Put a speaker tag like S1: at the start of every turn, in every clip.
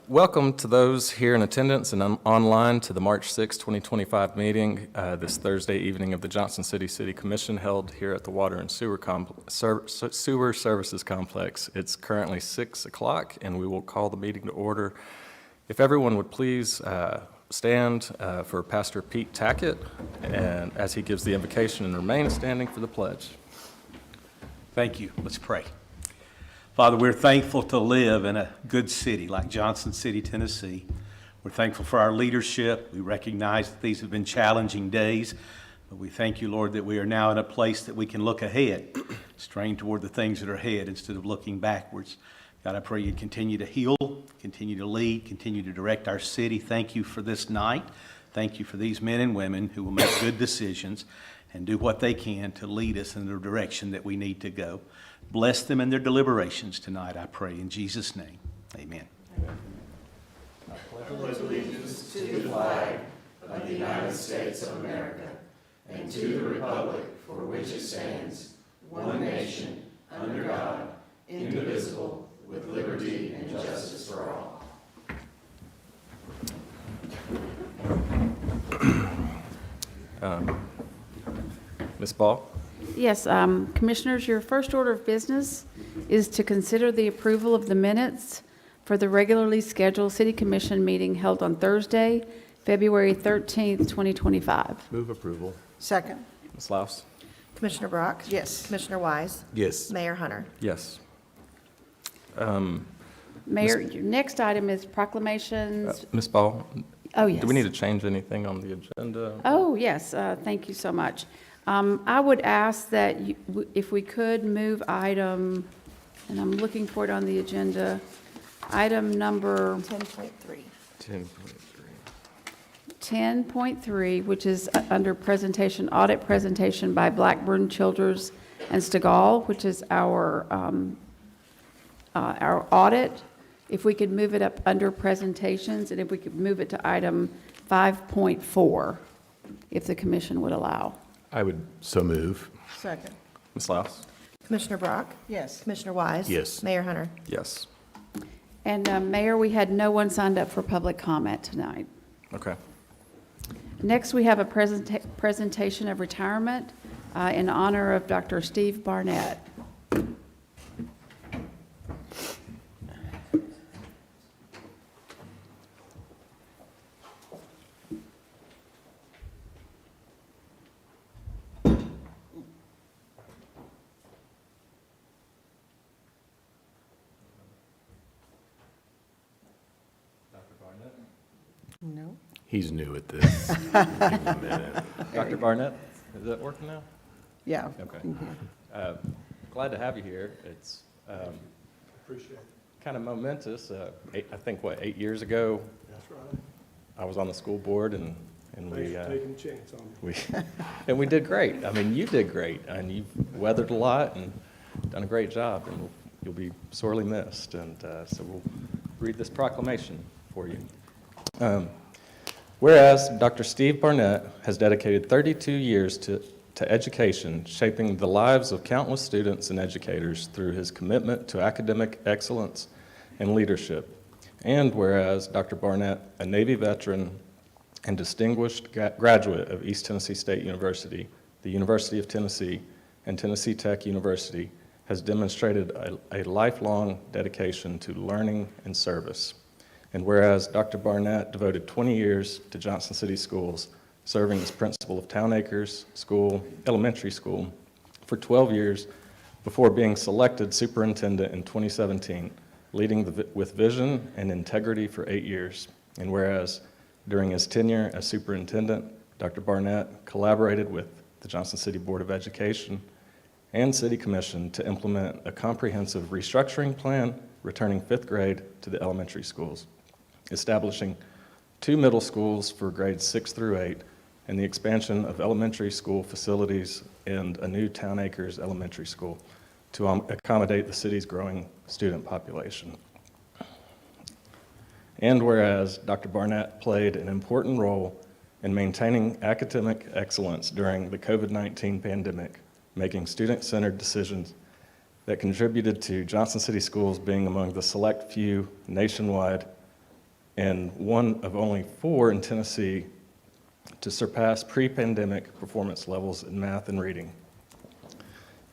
S1: Welcome to those here in attendance and online to the March 6, 2025 meeting this Thursday evening of the Johnson City Commission held here at the Water and Sewer Services Complex. It's currently 6 o'clock and we will call the meeting to order. If everyone would please stand for Pastor Pete Tackett and as he gives the invocation and remain standing for the pledge.
S2: Thank you. Let's pray. Father, we're thankful to live in a good city like Johnson City, Tennessee. We're thankful for our leadership. We recognize that these have been challenging days, but we thank you, Lord, that we are now in a place that we can look ahead, strain toward the things that are ahead instead of looking backwards. God, I pray you'd continue to heal, continue to lead, continue to direct our city. Thank you for this night. Thank you for these men and women who will make good decisions and do what they can to lead us in the direction that we need to go. Bless them in their deliberations tonight, I pray, in Jesus' name. Amen.
S3: I pledge allegiance to the flag of the United States of America and to the republic for which it stands, one nation, under God, indivisible, with liberty and justice for all.
S1: Ms. Ball?
S4: Yes, Commissioners, your first order of business is to consider the approval of the minutes for the regularly scheduled City Commission meeting held on Thursday, February 13th, 2025.
S5: Move approval.
S6: Second.
S1: Ms. Laus?
S6: Commissioner Brock?
S4: Yes.
S6: Commissioner Wise?
S5: Yes.
S6: Mayor Hunter?
S1: Yes.
S4: Mayor, your next item is proclamations.
S1: Ms. Ball?
S4: Oh, yes.
S1: Do we need to change anything on the agenda?
S4: Oh, yes, thank you so much. I would ask that if we could move item, and I'm looking for it on the agenda, item number
S6: 10.3.
S1: 10.3.
S4: 10.3, which is under presentation, audit presentation by Blackburn Childers and Stegall, which is our audit. If we could move it up under presentations, and if we could move it to item 5.4, if the commission would allow.
S5: I would so move.
S6: Second.
S1: Ms. Laus?
S6: Commissioner Brock?
S4: Yes.
S6: Commissioner Wise?
S5: Yes.
S6: Mayor Hunter?
S1: Yes.
S4: And Mayor, we had no one signed up for public comment tonight.
S1: Okay.
S4: Next, we have a presentation of retirement in honor of Dr. Steve Barnett.
S6: No.
S5: He's new at this. Give him a minute.
S1: Dr. Barnett, is that working now?
S6: Yeah.
S1: Okay. Glad to have you here. It's kind of momentous. I think, 8 years ago,
S7: That's right.
S1: I was on the school board and we,
S7: Thanks for taking a chance on me.
S1: and we did great. I mean, you did great, and you've weathered a lot and done a great job, and you'll be sorely missed. And so we'll read this proclamation for you. Whereas Dr. Steve Barnett has dedicated 32 years to education, shaping the lives of countless students and educators through his commitment to academic excellence and leadership. And whereas Dr. Barnett, a Navy veteran and distinguished graduate of East Tennessee State University, the University of Tennessee, and Tennessee Tech University, has demonstrated a lifelong dedication to learning and service. And whereas Dr. Barnett devoted 20 years to Johnson City Schools, serving as principal of Town Acres Elementary School for 12 years before being selected superintendent in 2017, leading with vision and integrity for 8 years. And whereas during his tenure as superintendent, Dr. Barnett collaborated with the Johnson City Board of Education and City Commission to implement a comprehensive restructuring plan returning 5th grade to the elementary schools, establishing 2 middle schools for grades 6 through 8, and the expansion of elementary school facilities and a new Town Acres Elementary School to accommodate the city's growing student population. And whereas Dr. Barnett played an important role in maintaining academic excellence during the COVID-19 pandemic, making student-centered decisions that contributed to Johnson City Schools being among the select few nationwide and one of only 4 in Tennessee to surpass pre-pandemic performance levels in math and reading.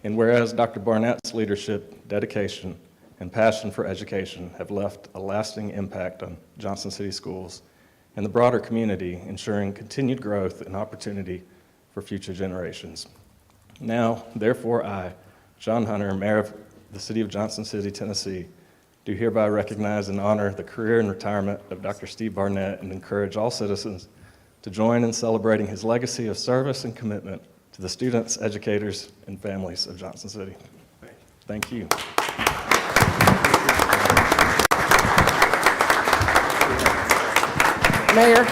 S1: And whereas Dr. Barnett's leadership, dedication, and passion for education have left a lasting impact on Johnson City Schools and the broader community, ensuring continued growth and opportunity for future generations. Now, therefore, I, John Hunter, Mayor of the City of Johnson City, Tennessee, do hereby recognize and honor the career and retirement of Dr. Steve Barnett and encourage all citizens to join in celebrating his legacy of service and commitment to the students, educators, and families of Johnson City. Thank you.
S6: Mayor.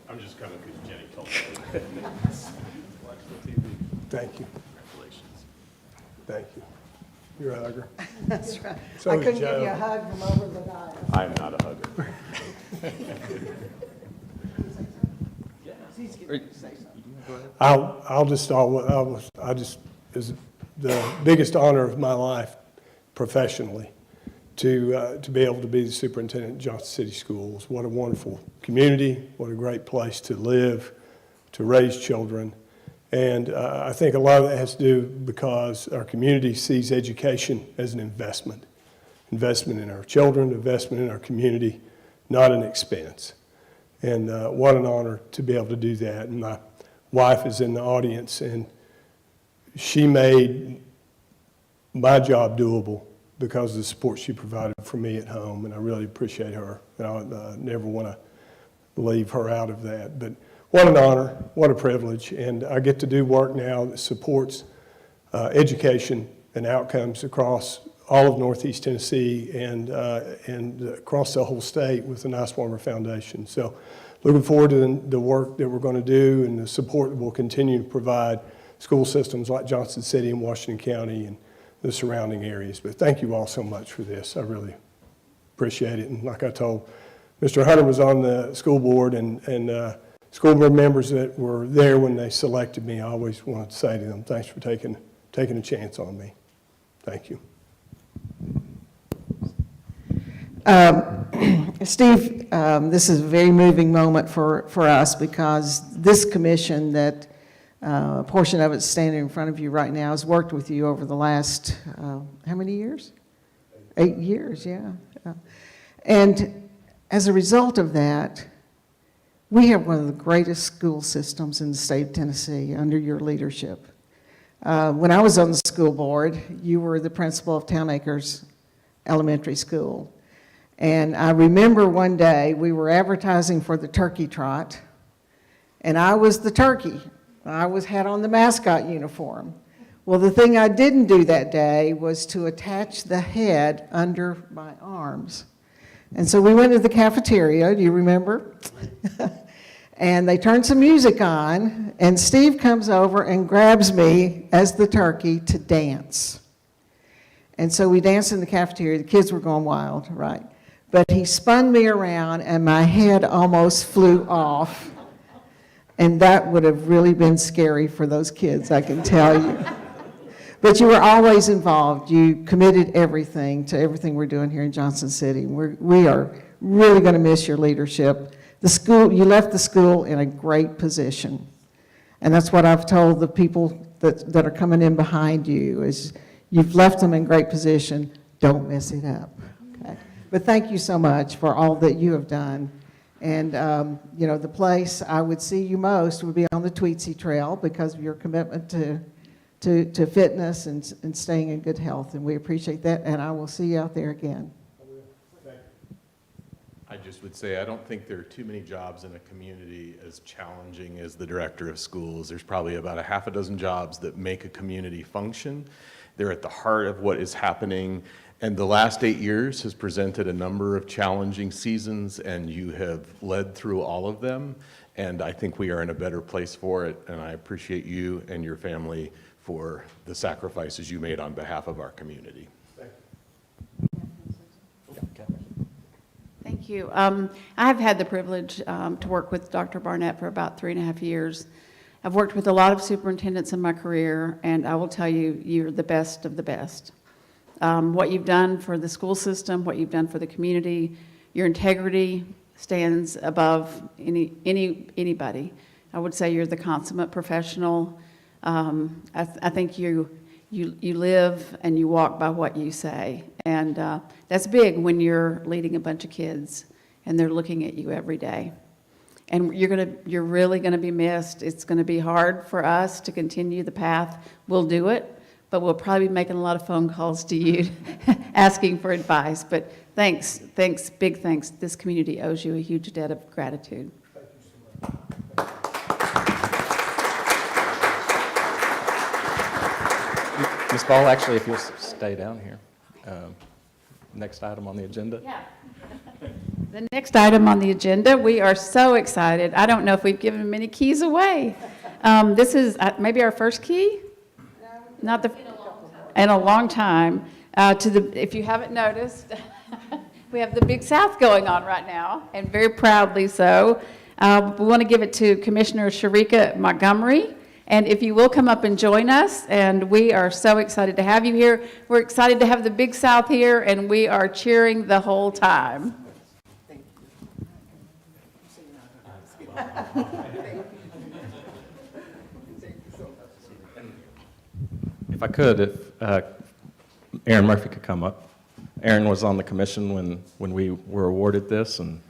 S5: I'm just coming because Jenny told me.
S7: Thank you.
S5: Congratulations.
S7: Thank you. You're a hugger.
S6: That's right.
S7: So
S6: I
S7: is
S6: couldn't give you a
S7: Joe.
S6: hug from over the dial.
S5: I'm not a hugger.
S7: I'll just start with, I just, is the biggest honor of my life professionally to be able to be the superintendent of Johnson City Schools. What a wonderful community, what a great place to live, to raise children. And I think a lot of that has to do because our community sees education as an investment in our children, investment in our community, not an expense. And what an honor to be able to do that. And my wife is in the audience, and she made my job doable because of the support she provided for me at home, and I really appreciate her. And I never want to leave her out of that. But what an honor, what a privilege, and I get to do work now that supports education and outcomes across all of Northeast Tennessee and across the whole state with the Nice Warmer Foundation. So looking forward to the work that we're going to do and the support that we'll continue to provide school systems like Johnson City and Washington County and the surrounding areas. But thank you all so much for this. I really appreciate it. And like I told, Mr. Hunter was on the school board, and school board members that were there when they selected me, I always wanted to say to them, thanks for taking a chance on me. Thank you.
S6: Steve, this is a very moving moment for us because this commission that a portion of it standing in front of you right now has worked with you over the last, how many years? 8 years, yeah. And as a result of that, we have one of the greatest school systems in the state of Tennessee under your leadership. When I was on the school board, you were the principal of Town Acres Elementary School. And I remember one day we were advertising for the turkey trot, and I was the turkey. I had on the mascot uniform. Well, the thing I didn't do that day was to attach the head under my arms. And so we went to the cafeteria, do you remember? And they turned some music on, and Steve comes over and grabs me as the turkey to dance. And so we danced in the cafeteria. The kids were going wild, right? But he spun me around, and my head almost flew off. And that would have really been scary for those kids, I can tell you. But you were always involved. You committed everything to everything we're doing here in Johnson City. We are really going to miss your leadership. The school, you left the school in a great position. And that's what I've told the people that are coming in behind you, is you've left them in great position. Don't mess it up. Okay? But thank you so much for all that you have done. And, you know, the place I would see you most would be on the Tweetsie Trail because of your commitment to fitness and staying in good health. And we appreciate that. And I will see you out there again.
S5: I just would say I don't think there are too many jobs in a community as challenging as the director of schools. There's probably about a half a dozen jobs that make a community function. They're at the heart of what is happening. And the last 8 years has presented a number of challenging seasons, and you have led through all of them. And I think we are in a better place for it. And I appreciate you and your family for the sacrifices you made on behalf of our community.
S7: Thank you.
S4: you. I have had the privilege to work with Dr. Barnett for about 3.5 years. I've worked with a lot of superintendents in my career, and I will tell you, you're the best of the best. What you've done for the school system, what you've done for the community, your integrity stands above anybody. I would say you're the consummate professional. I think you live and you walk by what you say, and that's big when you're leading a bunch of kids and they're looking at you every day. And you're really gonna be missed. It's gonna be hard for us to continue the path. We'll do it, but we'll probably be making a lot of phone calls to you asking for advice. But thanks, big thanks. This community owes you a huge debt of gratitude.
S1: Ms. Ball, actually, if you'll stay down here. Next item on the agenda.
S4: Yeah. The next item on the agenda, we are so excited. I don't know if we've given many keys away. This is maybe our first key? Not the, in a long time. If you haven't noticed, we have the Big South going on right now, and very proudly so. We want to give it to Commissioner Sharika Montgomery. And if you will come up and join us, and we are so excited to have you here. We're excited to have the Big South here, and we are cheering the whole time.
S1: If I could, if Aaron Murphy could come up. Aaron was on the commission when we were awarded this, and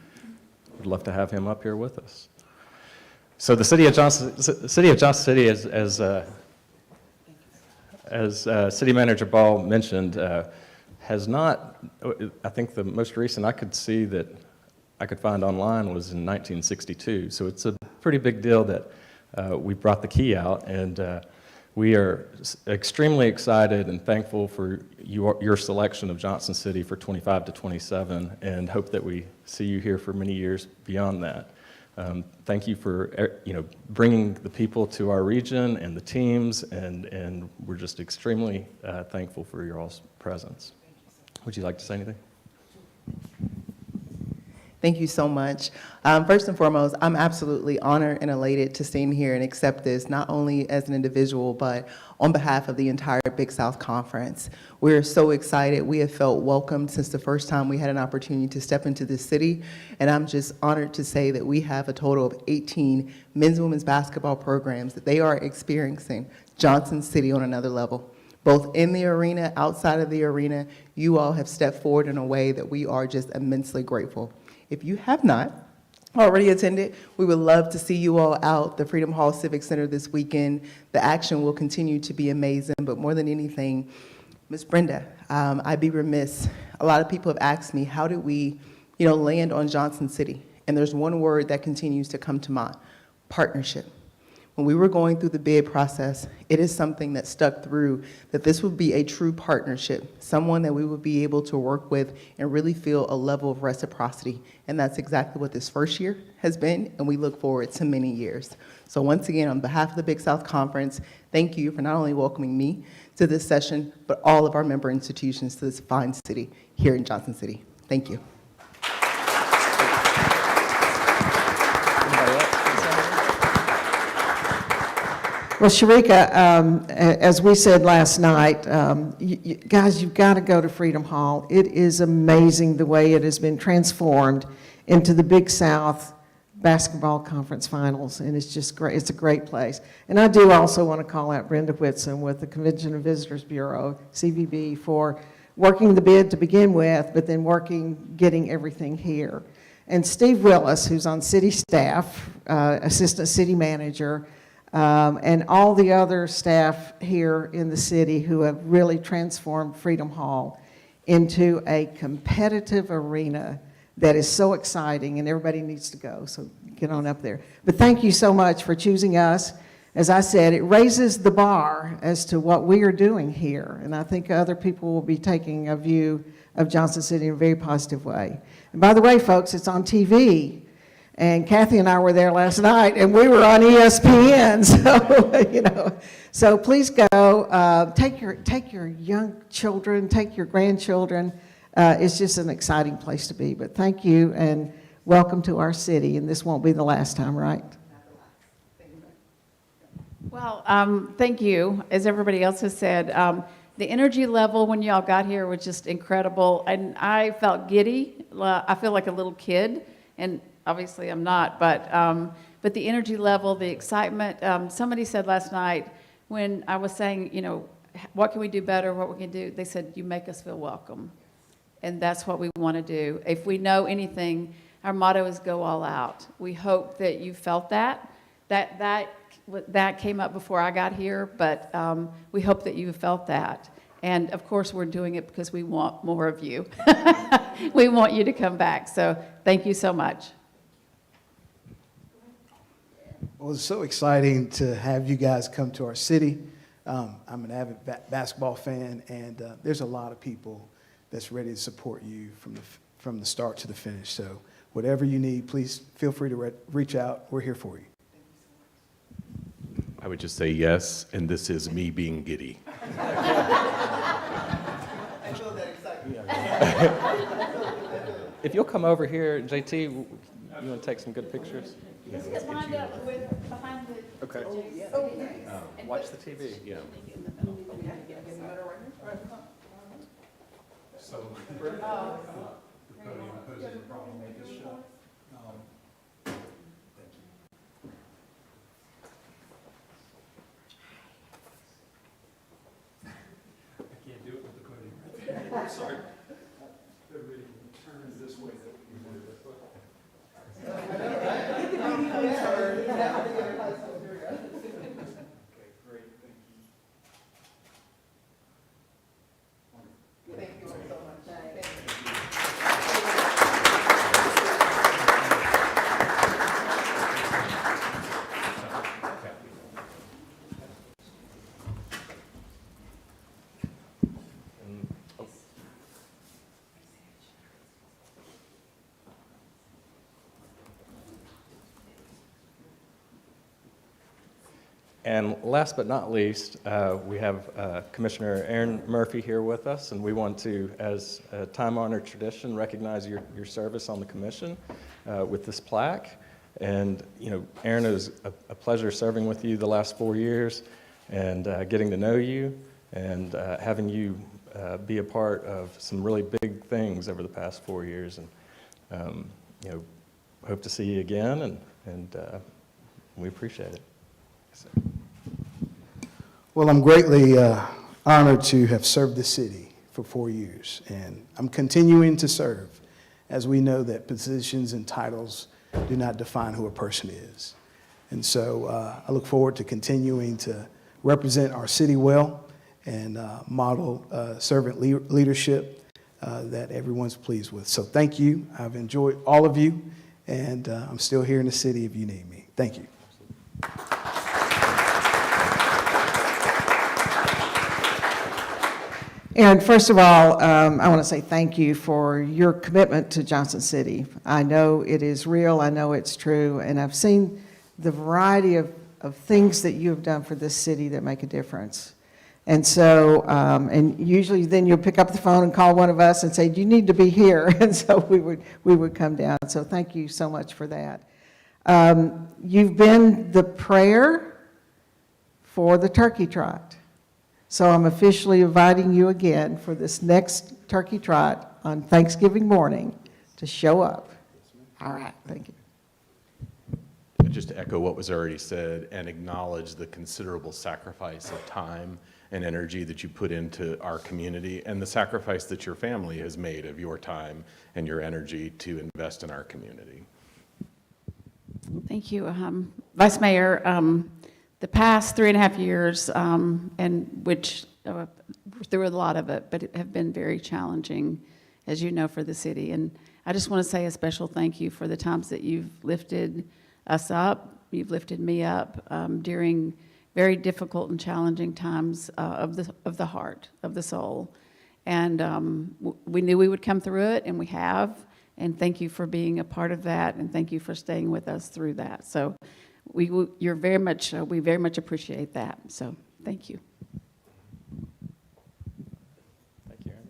S1: we'd love to have him up here with us. So the City of Johnson City, as City Manager Ball mentioned, has not, I think the most recent I could see that I could find online was in 1962. So it's a pretty big deal that we brought the key out, and we are extremely excited and thankful for your selection of Johnson City for 25 to 27, and hope that we see you here for many years beyond that. Thank you for bringing the people to our region and the teams, and we're just extremely thankful for your all's presence. Would you like to say anything?
S8: Thank you so much. First and foremost, I'm absolutely honored and elated to stand here and accept this, not only as an individual, but on behalf of the entire Big South Conference. We're so excited. We have felt welcomed since the first time we had an opportunity to step into this city, and I'm just honored to say that we have a total of 18 men's and women's basketball programs that they are experiencing Johnson City on another level. Both in the arena, outside of the arena, you all have stepped forward in a way that we are just immensely grateful. If you have not already attended, we would love to see you all out the Freedom Hall Civic Center this weekend. The action will continue to be amazing, but more than anything, Ms. Brenda, I'd be remiss. A lot of people have asked me, how did we, land on Johnson City? And there's one word that continues to come to mind: partnership. When we were going through the bid process, it is something that stuck through, that this would be a true partnership, someone that we would be able to work with and really feel a level of reciprocity. And that's exactly what this first year has been, and we look forward to many years. So once again, on behalf of the Big South Conference, thank you for not only welcoming me to this session, but all of our member institutions to this fine city here in Johnson City. Thank you.
S6: Well, Sharika, as we said last night, guys, you've got to go to Freedom Hall. It is amazing the way it has been transformed into the Big South Basketball Conference Finals, and it's just great. It's a great place. And I do also want to call out Brenda Whitson with the Convention and Visitors Bureau, CVB, for working the bid to begin with, but then getting everything here. And Steve Willis, who's on city staff, Assistant City Manager, and all the other staff here in the city who have really transformed Freedom Hall into a competitive arena that is so exciting, and everybody needs to go, so get on up there. But thank you so much for choosing us. As I said, it raises the bar as to what we are doing here, and I think other people will be taking a view of Johnson City in a very positive way. And by the way, folks, it's on TV. And Kathy and I were there last night, and we were on ESPN. So, so please go. Take your young children, take your grandchildren. It's just an exciting place to be. But thank you and welcome to our city, and this won't be the last time, right?
S4: Well, thank you. As everybody else has said, the energy level when y'all got here was just incredible, and I felt giddy. I feel like a little kid, and obviously I'm not, but the energy level, the excitement. Somebody said last night when I was saying, you know, what can we do better, what we can do, they said, you make us feel welcome. And that's what we want to do. If we know anything, our motto is go all out. We hope that you felt that. That came up before I got here, but we hope that you felt that. And of course, we're doing it because we want more of you. We want you to come back. So thank you so much.
S9: Well, it's so exciting to have you guys come to our city. I'm an avid basketball fan, and there's a lot of people that's ready to support you from the start to the finish. So whatever you need, please feel free to reach out. We're here for you.
S5: I would just say yes, and this is me being giddy.
S8: I feel that excitement.
S1: If you'll come over here, JT, you want to take some good pictures? Okay. Watch the TV.
S5: Yeah.
S1: And last but not least, we have Commissioner Aaron Murphy here with us, and we want to, as a time-honored tradition, recognize your service on the commission with this plaque. And, you know, Aaron, it was a pleasure serving with you the last 4 years and getting to know you and having you be a part of some really big things over the past 4 years. And, you know, hope to see you again, and we appreciate it. So.
S9: Well, I'm greatly honored to have served the city for 4 years, and I'm continuing to serve, as we know that positions and titles do not define who a person is. And so I look forward to continuing to represent our city well and model servant leadership that everyone's pleased with. So thank you. I've enjoyed all of you, and I'm still here in the city if you need me. Thank you.
S6: Aaron, first of all, I want to say thank you for your commitment to Johnson City. I know it is real, I know it's true, and I've seen the variety of things that you have done for this city that make a difference. And so, and usually then you'll pick up the phone and call one of us and say, you need to be here, and so we would come down. So thank you so much for that. You've been the prayer for the turkey trot. So I'm officially inviting you again for this next turkey trot on Thanksgiving morning to show up. All right, thank you.
S5: Just to echo what was already said and acknowledge the considerable sacrifice of time and energy that you put into our community and the sacrifice that your family has made of your time and your energy to invest in our community.
S4: Thank you, Vice Mayor. The past 3.5 years, and which through a lot of it, but it have been very challenging, as you know, for the city. And I just want to say a special thank you for the times that you've lifted us up, you've lifted me up during very difficult and challenging times of the heart, of the soul. And we knew we would come through it, and we have. And thank you for being a part of that, and thank you for staying with us through that. So we very much appreciate that. So thank you.
S1: Thank you, Aaron.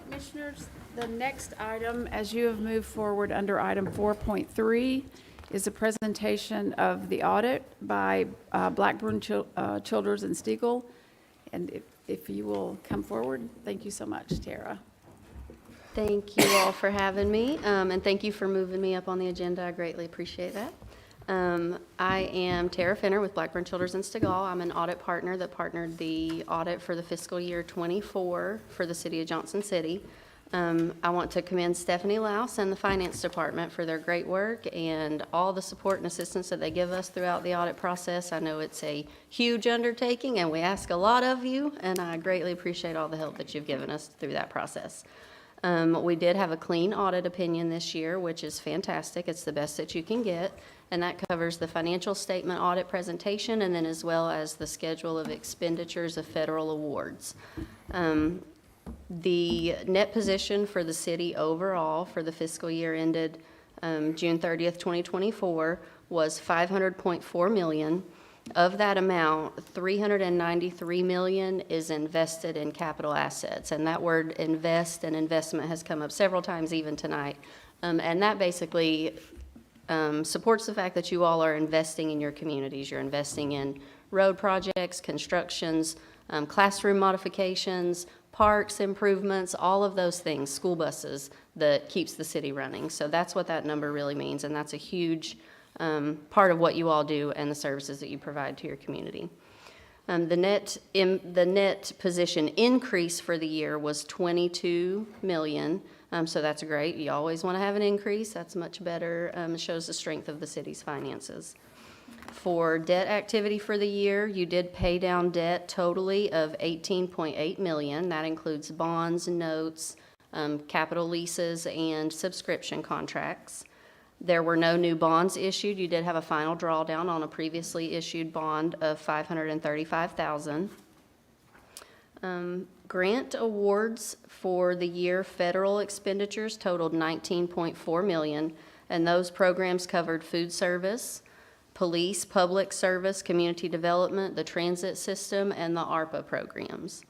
S4: Commissioners, the next item, as you have moved forward under item 4.3, is a presentation of the audit by Blackburn Childers and Stiegel. And if you will come forward, thank you so much, Tara.
S10: Thank you all for having me, and thank you for moving me up on the agenda. I greatly appreciate that. I am Tara Finner with Blackburn Childers and Stegall. I'm an audit partner that partnered the audit for the fiscal year '24 for the city of Johnson City. I want to commend Stephanie Laus and the finance department for their great work and all the support and assistance that they give us throughout the audit process. I know it's a huge undertaking and we ask a lot of you, and I greatly appreciate all the help that you've given us through that process. We did have a clean audit opinion this year, which is fantastic. It's the best that you can get, and that covers the financial statement audit presentation and then as well as the schedule of expenditures of federal awards. The net position for the city overall for the fiscal year ended June 30th, 2024 was $500.4 million. Of that amount, $393 million is invested in capital assets. And that word invest and investment has come up several times even tonight. And that basically supports the fact that you all are investing in your communities. You're investing in road projects, constructions, classroom modifications, parks improvements, all of those things, school buses, that keeps the city running. So that's what that number really means, and that's a huge part of what you all do and the services that you provide to your community. The net position increase for the year was $22 million, so that's great. You always want to have an increase. That's much better. It shows the strength of the city's finances. For debt activity for the year, you did pay down debt totally of $18.8 million. That includes bonds, notes, capital leases, and subscription contracts. There were no new bonds issued. You did have a final drawdown on a previously issued bond of $535,000. Grant awards for the year federal expenditures totaled $19.4 million, and those programs covered food service, police, public service, community development, the transit system, and the ARPA programs.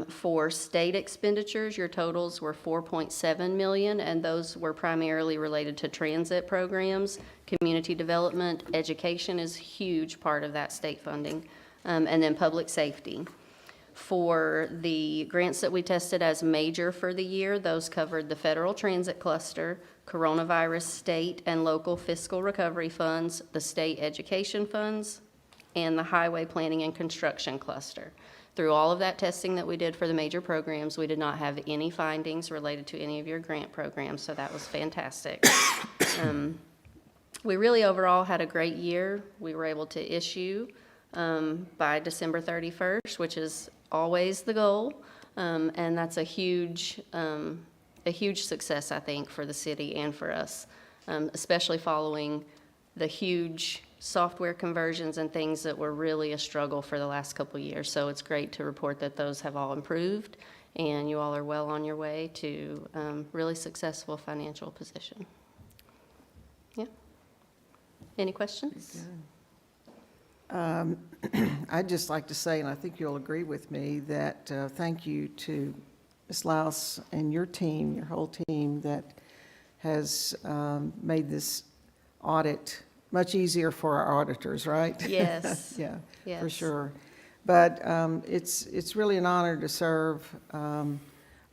S10: For state expenditures, your totals were $4.7 million, and those were primarily related to transit programs, community development. Education is a huge part of that state funding, and then public safety. For the grants that we tested as major for the year, those covered the federal transit cluster, coronavirus state and local fiscal recovery funds, the state education funds, and the highway planning and construction cluster. Through all of that testing that we did for the major programs, we did not have any findings related to any of your grant programs, so that was fantastic. We really overall had a great year. We were able to issue by December 31st, which is always the goal, and that's a huge success, I think, for the city and for us, especially following the huge software conversions and things that were really a struggle for the last couple of years. So it's great to report that those have all improved, and you all are well on your way to really successful financial position. Yeah. Any questions?
S6: I'd just like to say, and I think you'll agree with me, that thank you to Ms. Laus and your team, your whole team, that has made this audit much easier for our auditors, right?
S10: Yes.
S6: Yeah,
S10: Yes.
S6: for sure. But it's really an honor to serve on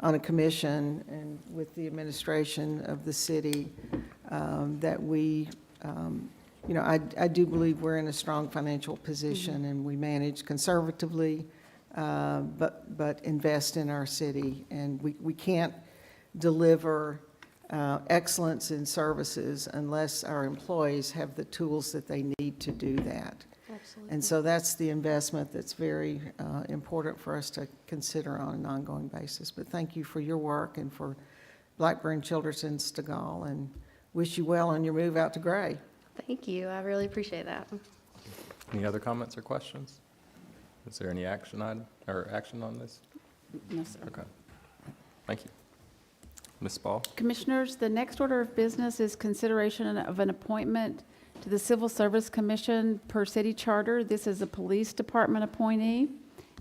S6: a commission and with the administration of the city that we, I do believe we're in a strong financial position and we manage conservatively, but invest in our city. And we can't deliver excellence in services unless our employees have the tools that they need to do that.
S10: Absolutely.
S6: And so that's the investment that's very important for us to consider on an ongoing basis. But thank you for your work and for Blackburn, Childress, and Stegall, and wish you well on your move out to Gray.
S10: Thank you. I really appreciate that.
S1: Any other comments or questions? Is there any action item, or action on this?
S4: No, sir.
S1: Okay. Thank you. Ms. Ball?
S4: Commissioners, the next order of business is consideration of an appointment to the Civil Service Commission per city charter. This is a police department appointee,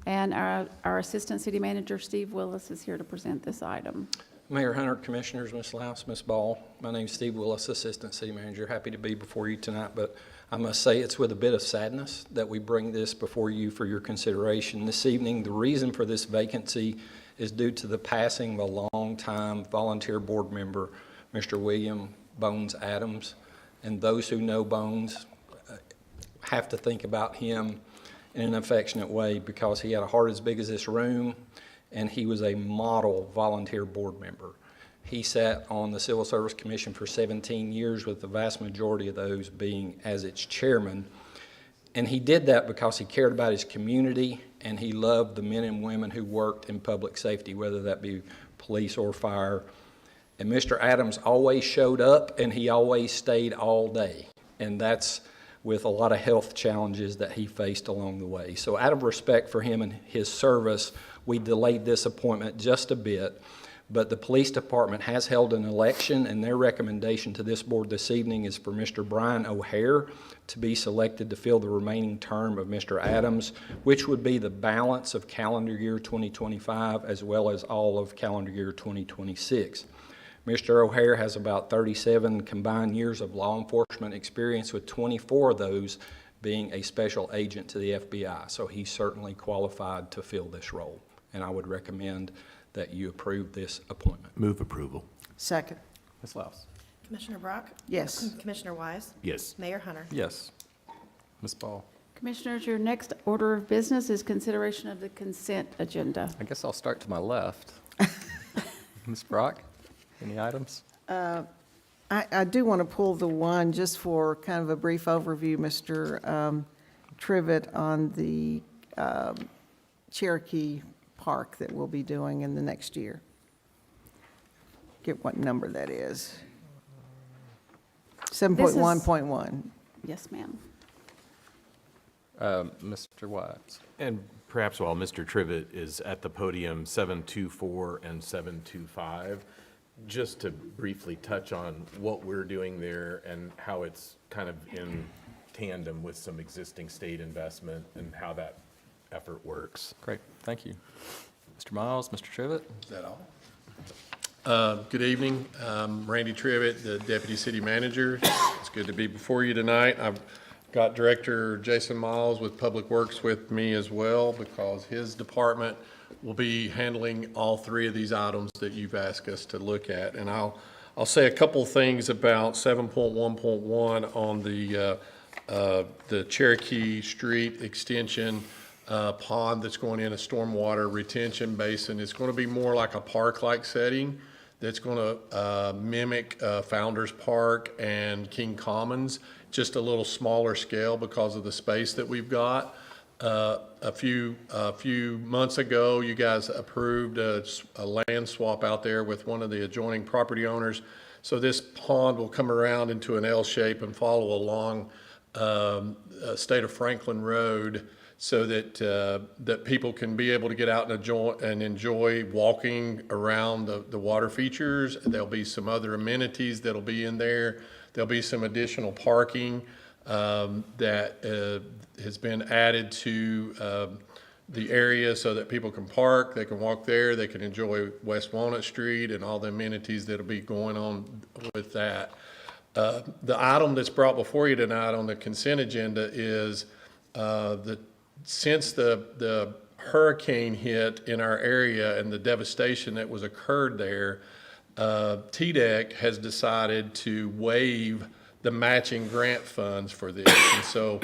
S4: and our Assistant City Manager, Steve Willis, is here to present this item.
S11: Mayor Hunter, Commissioners, Ms. Louse, Ms. Ball. My name is Steve Willis, Assistant City Manager. Happy to be before you tonight, but I must say it's with a bit of sadness that we bring this before you for your consideration this evening. The reason for this vacancy is due to the passing of a longtime volunteer board member, Mr. William Bones Adams. And those who know Bones have to think about him in an affectionate way because he had a heart as big as this room, and he was a model volunteer board member. He sat on the Civil Service Commission for 17 years, with the vast majority of those being as its chairman. And he did that because he cared about his community, and he loved the men and women who worked in public safety, whether that be police or fire. And Mr. Adams always showed up, and he always stayed all day. And that's with a lot of health challenges that he faced along the way. So out of respect for him and his service, we delayed this appointment just a bit. But the police department has held an election, and their recommendation to this board this evening is for Mr. Brian O'Hare to be selected to fill the remaining term of Mr. Adams, which would be the balance of calendar year 2025 as well as all of calendar year 2026. Mr. O'Hare has about 37 combined years of law enforcement experience, with 24 of those being a special agent to the FBI. So he's certainly qualified to fill this role, and I would recommend that you approve this appointment.
S5: Move approval.
S6: Second.
S1: Ms. Louse?
S3: Commissioner Brock?
S6: Yes.
S3: Commissioner Wise?
S5: Yes.
S3: Mayor Hunter?
S1: Yes. Ms. Ball?
S4: Commissioners, your next order of business is consideration of the consent agenda.
S1: I guess I'll start to my left. Ms. Brock, any items?
S6: I do want to pull the one just for kind of a brief overview, Mr. Trivett, on the Cherokee Park that we'll be doing in the next year. Get what number that is. 7.1.1.
S4: Yes, ma'am.
S1: Mr. Wise?
S5: And perhaps while Mr. Trivett is at the podium, 724 and 725, just to briefly touch on what we're doing there and how it's kind of in tandem with some existing state investment and how that effort works.
S1: Great, thank you. Mr. Miles, Mr. Trivett?
S12: Is that all? Good evening. I'm Randy Trivett, the Deputy City Manager. It's good to be before you tonight. I've got Director Jason Miles with Public Works with me as well, because his department will be handling all three of these items that you've asked us to look at. And I'll say a couple things about 7.1.1 on the Cherokee Street extension pond that's going in a stormwater retention basin. It's going to be more like a park-like setting that's going to mimic Founders Park and King Commons, just a little smaller scale because of the space that we've got. A few months ago, you guys approved a land swap out there with one of the adjoining property owners. So this pond will come around into an L shape and follow along State of Franklin Road, so that people can be able to get out and enjoy walking around the water features. There'll be some other amenities that'll be in there. There'll be some additional parking that has been added to the area so that people can park, they can walk there, they can enjoy West Walnut Street and all the amenities that'll be going on with that. The item that's brought before you tonight on the consent agenda is since the hurricane hit in our area and the devastation that was occurred there, TDEC has decided to waive the matching grant funds for this. And so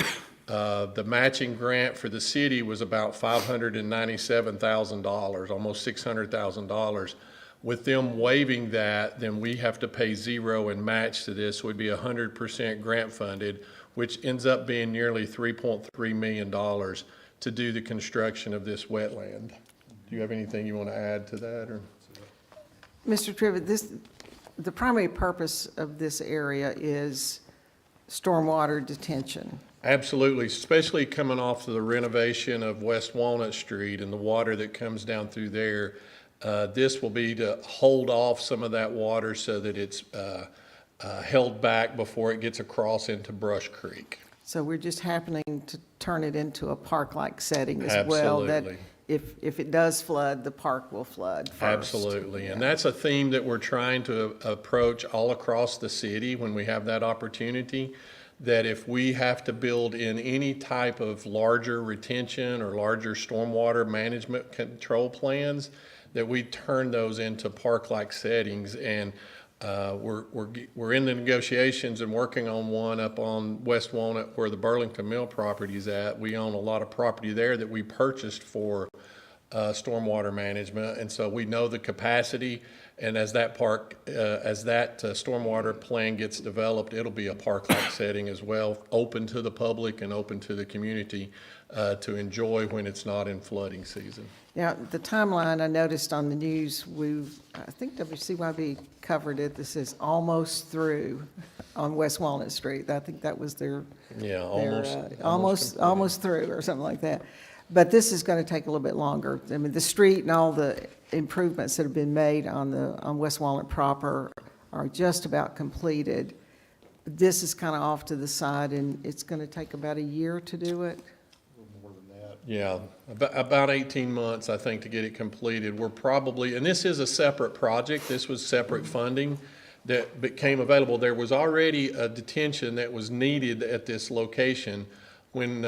S12: the matching grant for the city was about $597,000, almost $600,000. With them waiving that, then we have to pay zero and match to this, would be 100% grant funded, which ends up being nearly $3.3 million to do the construction of this wetland. Do you have anything you want to add to that, or?
S6: Mr. Trivett, the primary purpose of this area is stormwater detention.
S12: Absolutely, especially coming off of the renovation of West Walnut Street and the water that comes down through there. This will be to hold off some of that water so that it's held back before it gets across into Brush Creek.
S6: So we're just happening to turn it into a park-like setting as well.
S12: Absolutely.
S6: That if it does flood, the park will flood first.
S12: Absolutely, and that's a theme that we're trying to approach all across the city when we have that opportunity, that if we have to build in any type of larger retention or larger stormwater management control plans, that we turn those into park-like settings. And we're in the negotiations and working on one up on West Walnut where the Burlington Mill property is at. We own a lot of property there that we purchased for stormwater management, and so we know the capacity. And as that stormwater plan gets developed, it'll be a park-like setting as well, open to the public and open to the community to enjoy when it's not in flooding season.
S6: Now, the timeline I noticed on the news, I think WCYB covered it. This is almost through on West Walnut Street. I think that was their almost through or something like that. But this is going to take a little bit longer. I mean, the street and all the improvements that have been made on West Walnut proper are just about completed. This is kind of off to the side, and it's going to take about a year to do it.
S12: Yeah, about 18 months, I think, to get it completed. We're probably, and this is a separate project. This was separate funding that became available. There was already a detention that was needed at this location when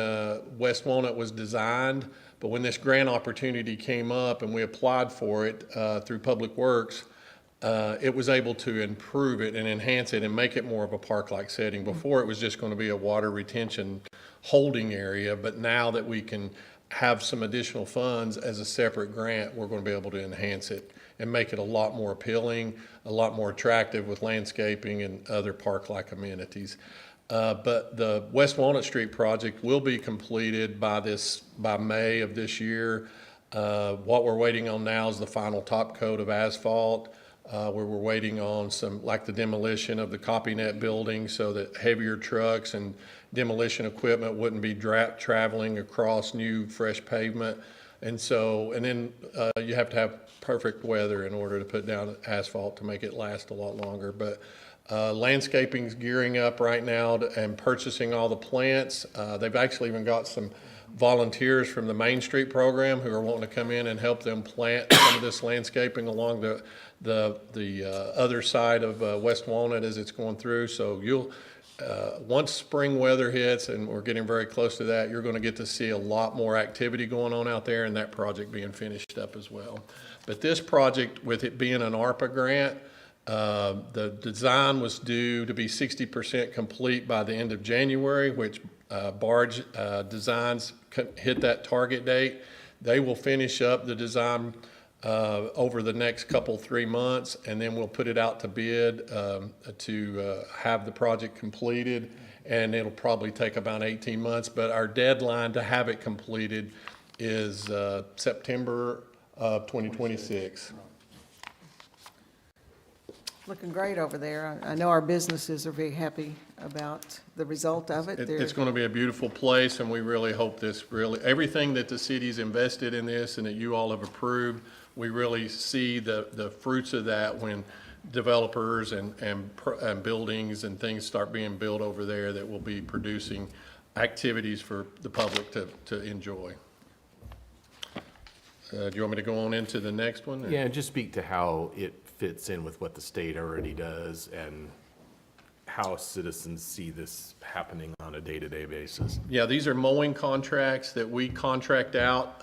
S12: West Walnut was designed, but when this grant opportunity came up and we applied for it through Public Works, it was able to improve it and enhance it and make it more of a park-like setting. Before, it was just going to be a water retention holding area, but now that we can have some additional funds as a separate grant, we're going to be able to enhance it and make it a lot more appealing, a lot more attractive with landscaping and other park-like amenities. But the West Walnut Street project will be completed by May of this year. What we're waiting on now is the final top coat of asphalt. Where we're waiting on some, like the demolition of the CopyNet building so that heavier trucks and demolition equipment wouldn't be traveling across new, fresh pavement. And then you have to have perfect weather in order to put down asphalt to make it last a lot longer. But landscaping's gearing up right now and purchasing all the plants. They've actually even got some volunteers from the Main Street program who are wanting to come in and help them plant some of this landscaping along the other side of West Walnut as it's going through. So you'll once spring weather hits, and we're getting very close to that, you're going to get to see a lot more activity going on out there, and that project being finished up as well. But this project, with it being an ARPA grant, the design was due to be 60% complete by the end of January, which Barge Designs hit that target date. They will finish up the design over the next 3 months, and then we'll put it out to bid to have the project completed, and it'll probably take about 18 months. But our deadline to have it completed is September of 2026.
S6: Looking great over there. I know our businesses are very happy about the result of it.
S12: It's going to be a beautiful place, and we really hope everything that the city's invested in this and that you all have approved, we really see the fruits of that when developers and buildings and things start being built over there that will be producing activities for the public to enjoy. Do you want me to go on into the next one?
S5: Yeah, and just speak to how it fits in with what the state already does and how citizens see this happening on a day-to-day basis.
S12: Yeah, these are mowing contracts that we contract out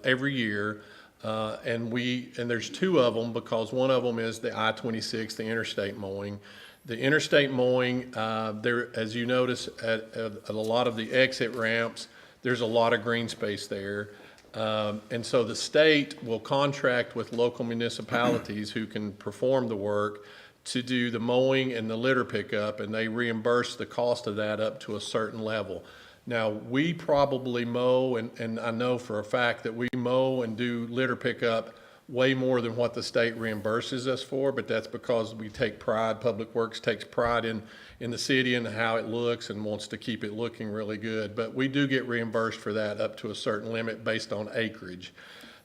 S12: every year. And there's 2 of them, because one of them is the I-26, the interstate mowing. The interstate mowing, as you notice at a lot of the exit ramps, there's a lot of green space there. And so the state will contract with local municipalities who can perform the work to do the mowing and the litter pickup, and they reimburse the cost of that up to a certain level. Now, we probably mow, and I know for a fact that we mow and do litter pickup way more than what the state reimburses us for, but that's because we take pride, Public Works takes pride in the city and how it looks and wants to keep it looking really good. But we do get reimbursed for that up to a certain limit based on acreage.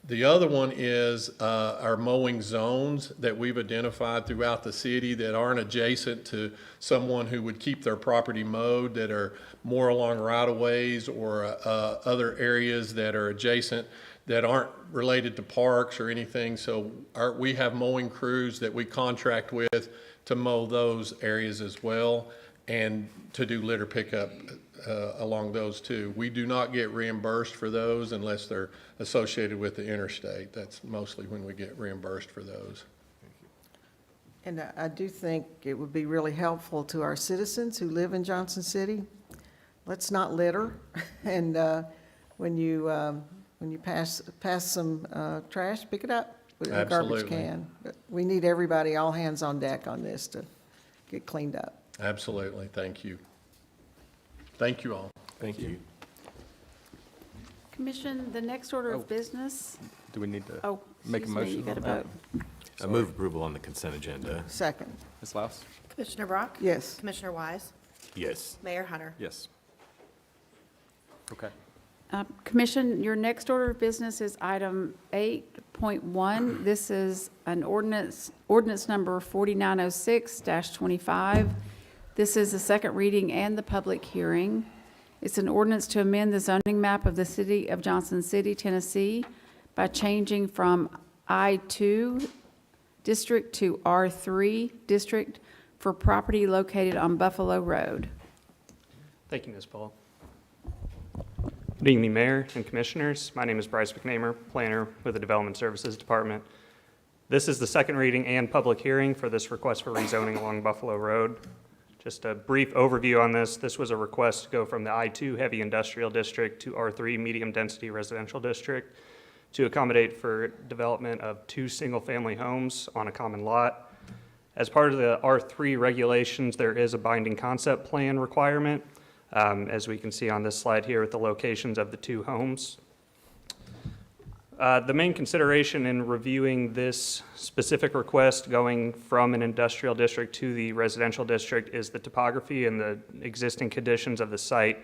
S12: The other one is our mowing zones that we've identified throughout the city that aren't adjacent to someone who would keep their property mowed, that are more along right-of-ways or other areas that are adjacent that aren't related to parks or anything. So we have mowing crews that we contract with to mow those areas as well and to do litter pickup along those too. We do not get reimbursed for those unless they're associated with the interstate. That's mostly when we get reimbursed for those.
S6: And I do think it would be really helpful to our citizens who live in Johnson City. Let's not litter. And when you pass some trash, pick it up, put it in the garbage
S12: Absolutely.
S6: can. But we need everybody, all hands on deck on this to get cleaned up.
S12: Absolutely. Thank you. Thank you all.
S1: Thank you.
S4: Commission, the next order of business,
S1: Do we need to
S4: oh,
S1: make a
S4: excuse me, you
S1: motion
S4: got
S1: on
S4: to
S1: that?
S4: vote.
S3: I move approval on the consent agenda.
S6: Second,
S1: Ms. Laus?
S13: Commissioner Brock?
S6: yes.
S13: Commissioner Wise?
S3: Yes.
S13: Mayor Hunter?
S1: Yes. Okay.
S4: Commission, your next order of business is item 8.1. This is an ordinance number 4906-25. This is the second reading and the public hearing. It's an ordinance to amend the zoning map of the city of Johnson City, Tennessee by changing from I-2 district to R3 district for property located on Buffalo Road.
S14: Thank you, Ms. Paul. Good evening, Mayor and Commissioners. My name is Bryce McNamer, planner with the Development Services Department. This is the second reading and public hearing for this request for rezoning along Buffalo Road. Just a brief overview on this. This was a request to go from the I-2 heavy industrial district to R3 medium density residential district to accommodate for development of 2 single-family homes on a common lot. As part of the R3 regulations, there is a binding concept plan requirement, as we can see on this slide here with the locations of the 2 homes. The main consideration in reviewing this specific request going from an industrial district to the residential district is the topography and the existing conditions of the site,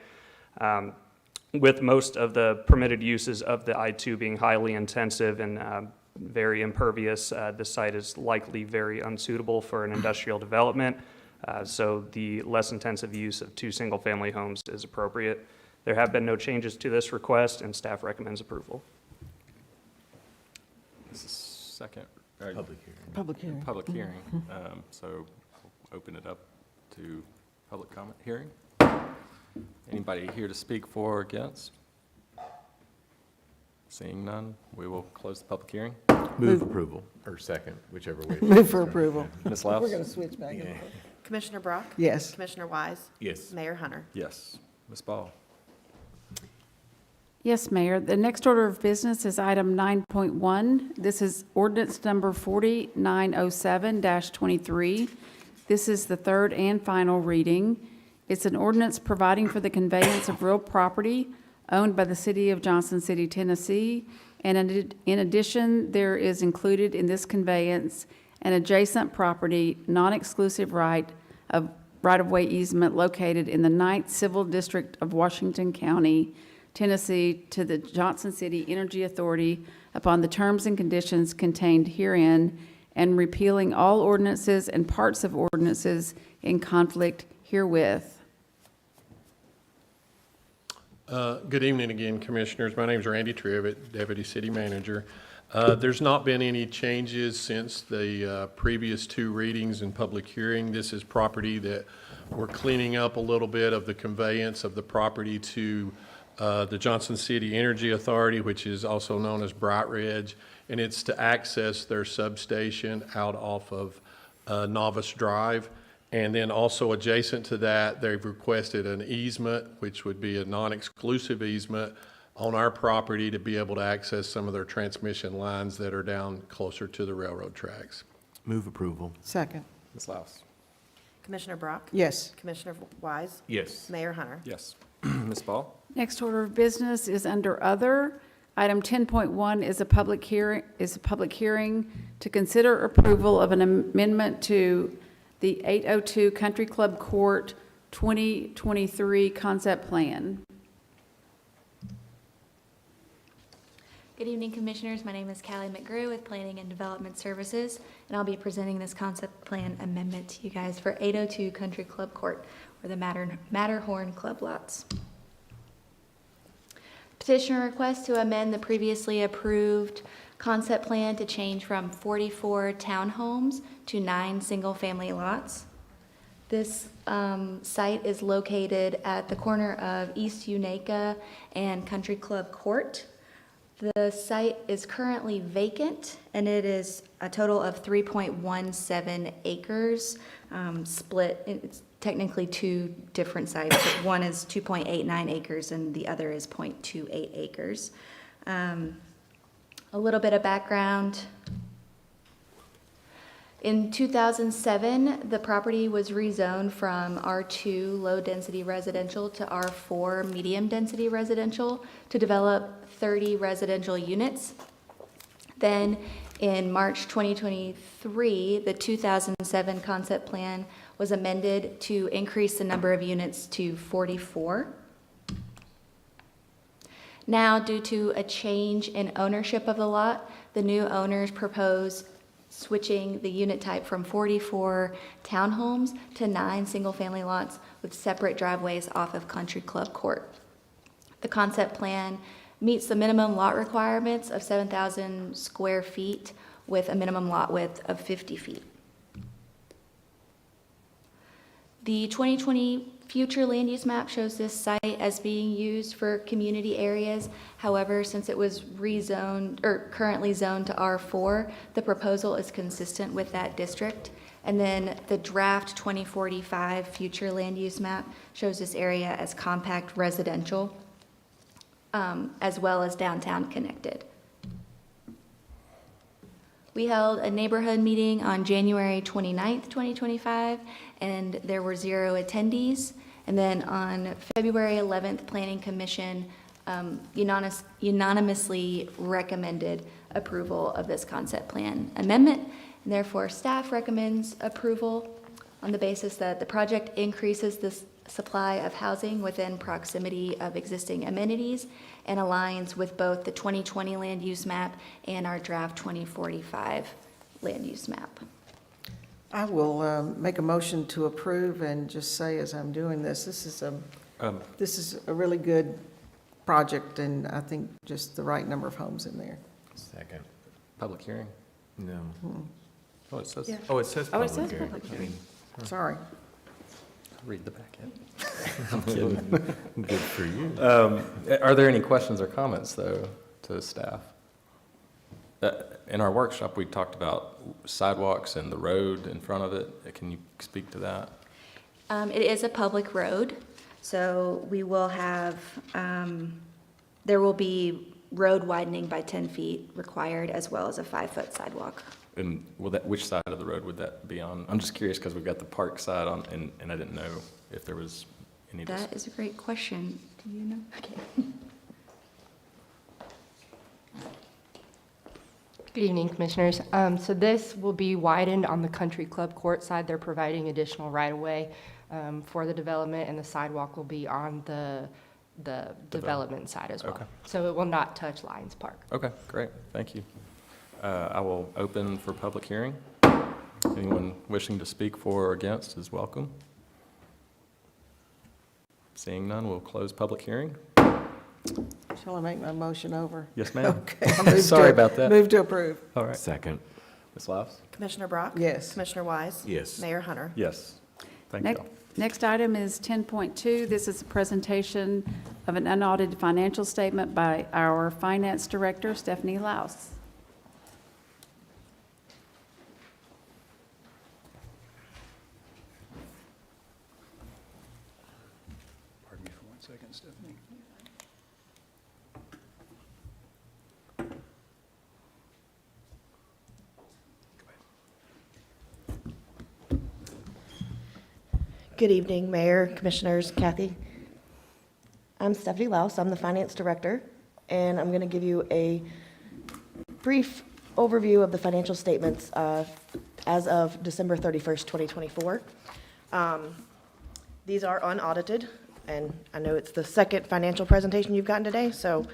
S14: with most of the permitted uses of the I-2 being highly intensive and very impervious. The site is likely very unsuitable for an industrial development, so the less intensive use of 2 single-family homes is appropriate. There have been no changes to this request, and staff recommends approval.
S1: This is second.
S3: Public hearing.
S6: Public hearing.
S1: Public hearing. So I'll open it up to public comment hearing. Anybody here to speak for or against? Seeing none, we will close the public hearing.
S3: Move approval, or second, whichever way.
S6: Move for approval.
S1: Ms.
S6: We're
S1: Laus?
S6: going to switch back and
S3: Yeah.
S6: forth.
S13: Commissioner Brock?
S6: Yes.
S13: Commissioner Wise?
S3: Yes.
S13: Mayor Hunter?
S1: Yes. Ms. Ball?
S4: Yes, Mayor. The next order of business is item 9.1. This is ordinance number 4907-23. This is the third and final reading. It's an ordinance providing for the conveyance of real property owned by the city of Johnson City, Tennessee. And in addition, there is included in this conveyance an adjacent property, non-exclusive right-of-way easement located in the 9th Civil District of Washington County, Tennessee, to the Johnson City Energy Authority upon the terms and conditions contained herein, and repealing all ordinances and parts of ordinances in conflict herewith.
S12: Good evening again, Commissioners. My name is Randy Trivett, Deputy City Manager. There's not been any changes since the previous 2 readings and public hearing. This is property that we're cleaning up a little bit of the conveyance of the property to the Johnson City Energy Authority, which is also known as Bright Ridge, and it's to access their substation out off of Novice Drive. And then also adjacent to that, they've requested an easement, which would be a non-exclusive easement on our property to be able to access some of their transmission lines that are down closer to the railroad tracks.
S5: Move approval.
S6: Second.
S1: Ms. Laus?
S13: Commissioner Brock?
S6: Yes.
S13: Commissioner Wise?
S5: Yes.
S13: Mayor Hunter?
S1: Yes. Ms. Ball?
S4: Next order of business is under Other. Item 10.1 is a public hearing to consider approval of an amendment to the 802 Country Club Court 2023 concept plan.
S15: Good evening, Commissioners. My name is Callie McGrew with Planning and Development Services, and I'll be presenting this concept plan amendment to you guys for 802 Country Club Court, or the Matterhorn Club lots. Petitioner requests to amend the previously approved concept plan to change from 44 townhomes to 9 single-family lots. This site is located at the corner of East Unaka and Country Club Court. The site is currently vacant, and it is a total of 3.17 acres, split. It's technically 2 different sites. One is 2.89 acres, and the other is 0.28 acres. A little bit of background. In 2007, the property was rezoned from R2 low-density residential to R4 medium-density residential to develop 30 residential units. Then in March 2023, the 2007 concept plan was amended to increase the number of units to 44. Now, due to a change in ownership of the lot, the new owners propose switching the unit type from 44 townhomes to 9 single-family lots with separate driveways off of Country Club Court. The concept plan meets the minimum lot requirements of 7,000 square feet with a minimum lot width of 50 feet. The 2020 future land use map shows this site as being used for community areas. However, since it was rezoned or currently zoned to R4, the proposal is consistent with that district. And then the draft 2045 future land use map shows this area as compact residential, as well as downtown connected. We held a neighborhood meeting on January 29th, 2025, and there were 0 attendees. And then on February 11th, Planning Commission unanimously recommended approval of this concept plan amendment. And therefore, staff recommends approval on the basis that the project increases the supply of housing within proximity of existing amenities and aligns with both the 2020 land use map and our draft 2045 land use map.
S6: I will make a motion to approve and just say as I'm doing this, this is a really good project, and I think just the right number of homes in there.
S5: Second.
S1: Public hearing?
S5: No.
S1: Oh, it says,
S6: Yeah.
S5: Oh, it says
S4: Oh, it
S5: public
S4: says
S5: hearing.
S4: public
S5: I mean,
S6: Sorry.
S1: read the packet. I'm kidding.
S5: good for you.
S1: Are there any questions or comments, though, to staff? In our workshop, we talked about sidewalks and the road in front of it. Can you speak to that?
S15: It is a public road, so we will have, there will be road widening by 10 feet required, as well as a 5-foot sidewalk.
S1: And which side of the road would that be on? I'm just curious because we've got the park side on, and I didn't know if there was any.
S15: That is a great question. Do you know? Okay.
S16: Good evening, Commissioners. So this will be widened on the Country Club Court side. They're providing additional right-of-way for the development, and the sidewalk will be on the development side as well.
S1: Okay.
S16: So it will not touch Lions Park.
S1: Okay, great, thank you. I will open for public hearing. Anyone wishing to speak for or against is welcome. Seeing none, we'll close public hearing.
S6: Shall I make my motion over?
S1: Yes, ma'am.
S6: Okay. I'll move
S1: Sorry about that.
S6: Move to approve.
S1: All right.
S5: Second.
S1: Ms. Laus?
S13: Commissioner Brock?
S6: Yes.
S13: Commissioner Wise?
S5: Yes.
S13: Mayor Hunter?
S1: Yes. Thank you.
S4: Next item is 10.2. This is a presentation of an unaudited financial statement by our Finance Director, Stephanie Laus.
S2: Pardon me for 1 second, Stephanie.
S13: Good evening, Mayor, Commissioners, Kathy. I'm Stephanie Laus. I'm the Finance Director, and I'm going to give you a brief overview of the financial statements as of December 31st, 2024. These are unaudited, and I know it's the second financial presentation you've gotten today, so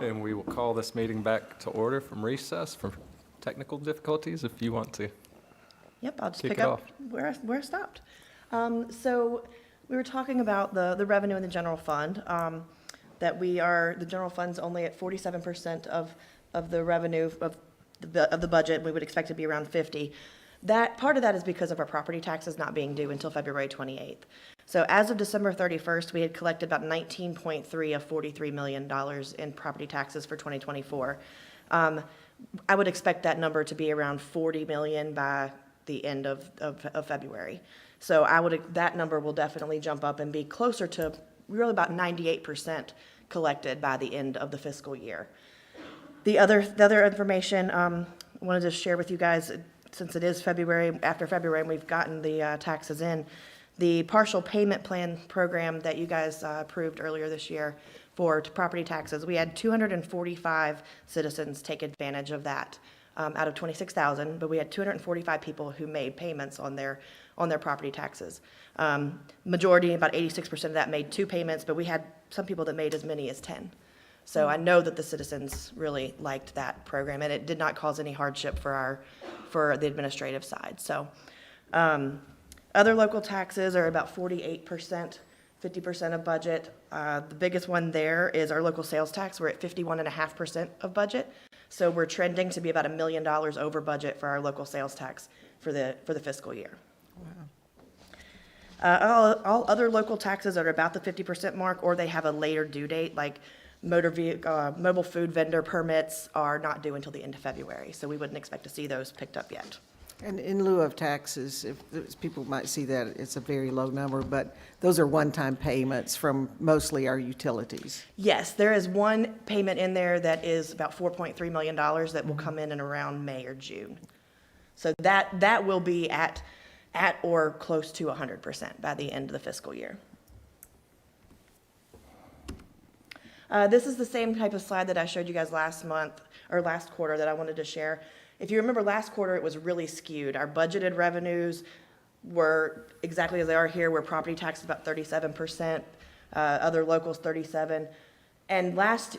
S1: And we will call this meeting back to order from recess for technical difficulties if you want to.
S13: yep, I'll just
S1: Kick
S13: pick
S1: it
S13: up
S1: off.
S13: where I stopped. So we were talking about the revenue in the general fund, that the general fund's only at 47% of the revenue of the budget. We would expect it to be around 50. Part of that is because of our property taxes not being due until February 28th. So as of December 31st, we had collected about 19.3 of $43 million in property taxes for 2024. I would expect that number to be around 40 million by the end of February. So that number will definitely jump up and be closer to really about 98% collected by the end of the fiscal year. The other information I wanted to share with you guys, since it is after February, and we've gotten the taxes in, the partial payment plan program that you guys approved earlier this year for property taxes, we had 245 citizens take advantage of that out of 26,000, but we had 245 people who made payments on their property taxes. Majority, about 86% of that, made 2 payments, but we had some people that made as many as 10. So I know that the citizens really liked that program, and it did not cause any hardship for the administrative side. So other local taxes are about 48%, 50% of budget. The biggest one there is our local sales tax. We're at 51.5% of budget. So we're trending to be about $1 million over budget for our local sales tax for the fiscal year. All other local taxes are about the 50% mark, or they have a later due date, like mobile food vendor permits are not due until the end of February, so we wouldn't expect to see those picked up yet.
S6: And in lieu of taxes, people might see that it's a very low number, but those are one-time payments from mostly our utilities.
S13: Yes, there is one payment in there that is about $4.3 million that will come in around May or June. So that will be at or close to 100% by the end of the fiscal year. This is the same type of slide that I showed you guys last quarter that I wanted to share. If you remember last quarter, it was really skewed. Our budgeted revenues were exactly as they are here, where property tax is about 37%, other locals 37%. And last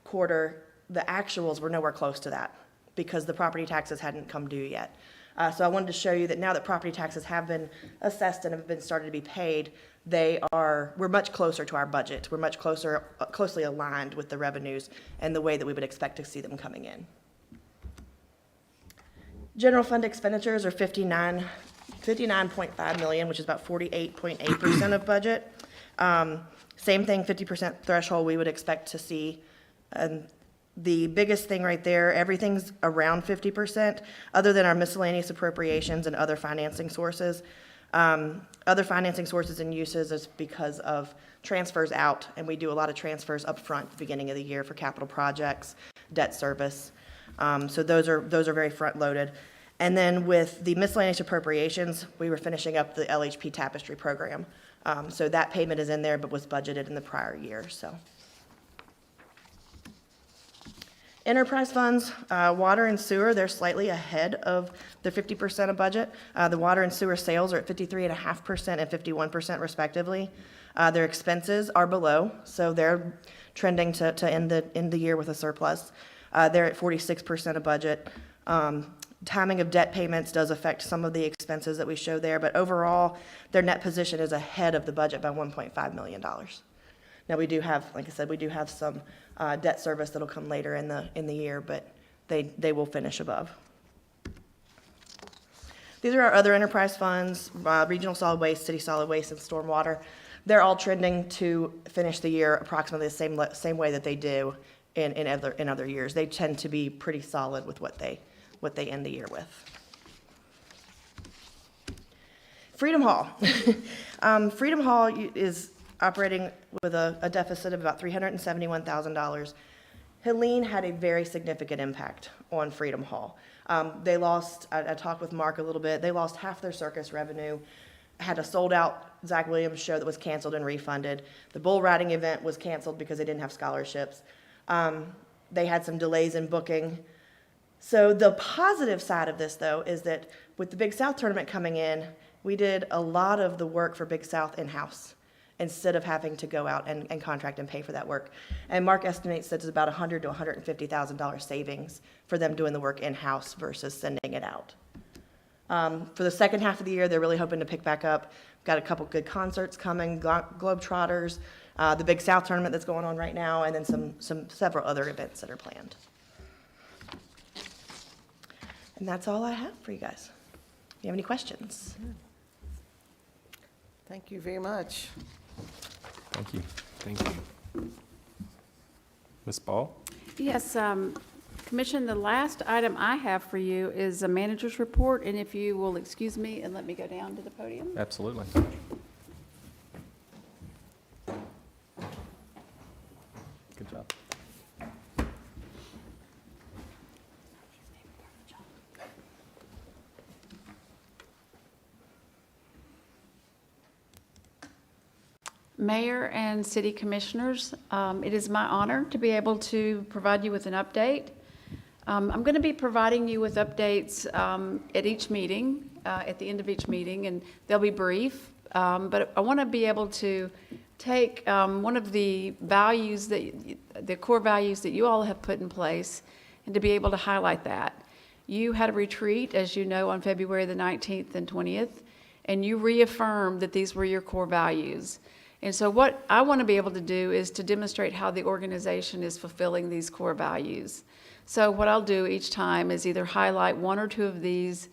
S13: quarter, the actuals were nowhere close to that because the property taxes hadn't come due yet. So I wanted to show you that now that property taxes have been assessed and have been started to be paid, we're much closer to our budget. We're much closely aligned with the revenues and the way that we would expect to see them coming in. General fund expenditures are $59.5 million, which is about 48.8% of budget. Same thing, 50% threshold we would expect to see. The biggest thing right there, everything's around 50%, other than our miscellaneous appropriations and other financing sources. Other financing sources and uses is because of transfers out, and we do a lot of transfers up front at the beginning of the year for capital projects, debt service. So those are very front-loaded. And then with the miscellaneous appropriations, we were finishing up the LHP Tapestry program. So that payment is in there, but was budgeted in the prior year, so. Enterprise funds, water and sewer, they're slightly ahead of the 50% of budget. The water and sewer sales are at 53.5% and 51% respectively. Their expenses are below, so they're trending to end the year with a surplus. They're at 46% of budget. Timing of debt payments does affect some of the expenses that we show there, but overall, their net position is ahead of the budget by $1.5 million. Now, we do have, like I said, we do have some debt service that'll come later in the year, but they will finish above. These are our other enterprise funds, regional solid waste, city solid waste, and stormwater. They're all trending to finish the year approximately the same way that they do in other years. They tend to be pretty solid with what they end the year with. Freedom Hall. Freedom Hall is operating with a deficit of about $371,000. Helene had a very significant impact on Freedom Hall. They lost, I talked with Mark a little bit, they lost half their circus revenue, had a sold-out Zach Williams show that was canceled and refunded. The bull riding event was canceled because they didn't have scholarships. They had some delays in booking. So the positive side of this, though, is that with the Big South tournament coming in, we did a lot of the work for Big South in-house instead of having to go out and contract and pay for that work. And Mark estimates that it's about $100,000 to $150,000 savings for them doing the work in-house versus sending it out. For the second half of the year, they're really hoping to pick back up. Got a couple good concerts coming, Globetrotters, the Big South tournament that's going on right now, and then several other events that are planned. And that's all I have for you guys. Do you have any questions?
S6: Thank you very much.
S1: Thank you. Thank you. Ms. Ball?
S4: Yes, Commission, the last item I have for you is a manager's report, and if you will excuse me and let me go down to the podium.
S1: Absolutely. Good job.
S4: Mayor and City Commissioners, it is my honor to be able to provide you with an update. I'm going to be providing you with updates at each meeting, at the end of each meeting, and they'll be brief. But I want to be able to take one of the values, the core values that you all have put in place, and to be able to highlight that. You had a retreat, as you know, on February the 19th and 20th, and you reaffirmed that these were your core values. And so what I want to be able to do is to demonstrate how the organization is fulfilling these core values. So what I'll do each time is either highlight one or two of these,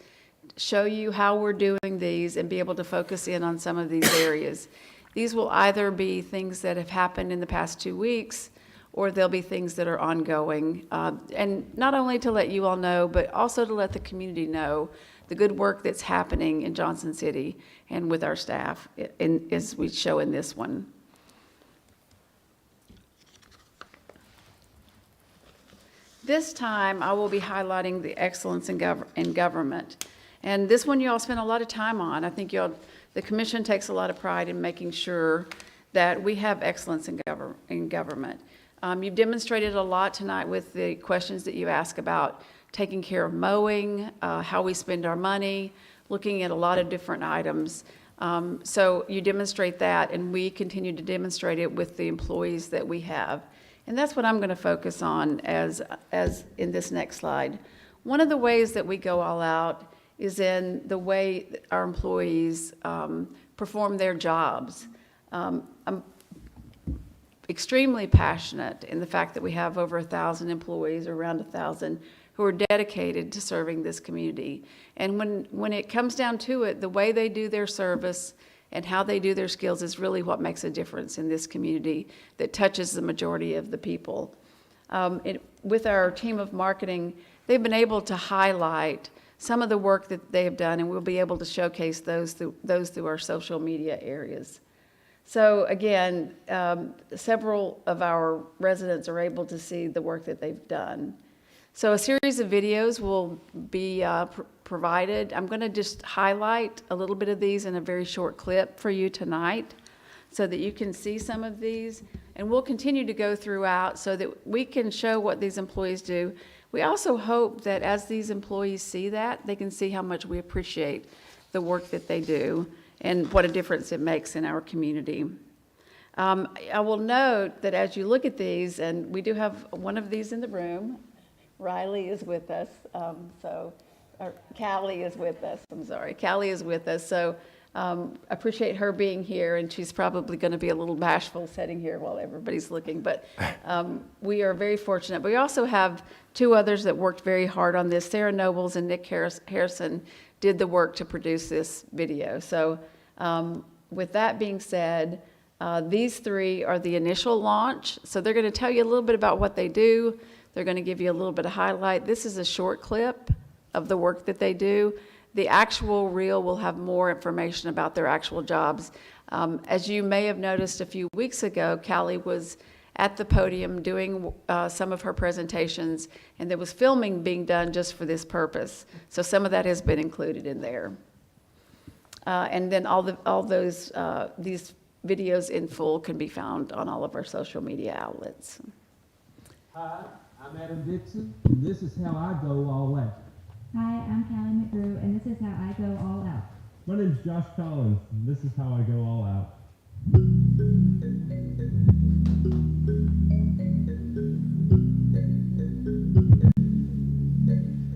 S4: show you how we're doing these, and be able to focus in on some of these areas. These will either be things that have happened in the past 2 weeks, or they'll be things that are ongoing. And not only to let you all know, but also to let the community know the good work that's happening in Johnson City and with our staff, as we show in this one. This time, I will be highlighting the excellence in government. And this one you all spend a lot of time on. I think the commission takes a lot of pride in making sure that we have excellence in government. You've demonstrated a lot tonight with the questions that you ask about taking care of mowing, how we spend our money, looking at a lot of different items. So you demonstrate that, and we continue to demonstrate it with the employees that we have. And that's what I'm going to focus on as in this next slide. One of the ways that we go all out is in the way our employees perform their jobs. I'm extremely passionate in the fact that we have over 1,000 employees, or around 1,000, who are dedicated to serving this community. And when it comes down to it, the way they do their service and how they do their skills is really what makes a difference in this community that touches the majority of the people. With our team of marketing, they've been able to highlight some of the work that they have done, and we'll be able to showcase those through our social media areas. So again, several of our residents are able to see the work that they've done. So a series of videos will be provided. I'm going to just highlight a little bit of these in a very short clip for you tonight so that you can see some of these. And we'll continue to go throughout so that we can show what these employees do. We also hope that as these employees see that, they can see how much we appreciate the work that they do and what a difference it makes in our community. I will note that as you look at these, and we do have one of these in the room, Riley is with us, or Callie is with us, I'm sorry. Callie is with us, so appreciate her being here, and she's probably going to be a little bashful sitting here while everybody's looking, but we are very fortunate. We also have two others that worked very hard on this. Sarah Nobles and Nick Harrison did the work to produce this video. So with that being said, these three are the initial launch, so they're going to tell you a little bit about what they do. They're going to give you a little bit of highlight. This is a short clip of the work that they do. The actual reel will have more information about their actual jobs. As you may have noticed a few weeks ago, Callie was at the podium doing some of her presentations, and there was filming being done just for this purpose. So some of that has been included in there. And then all those these videos in full can be found on all of our social media outlets.
S17: Hi, I'm Adam Dixon, and this is how I go all out.
S18: Hi, I'm Callie McGrew, and this is how I go all out.
S17: My name is Josh Collins, and this is how I go all out.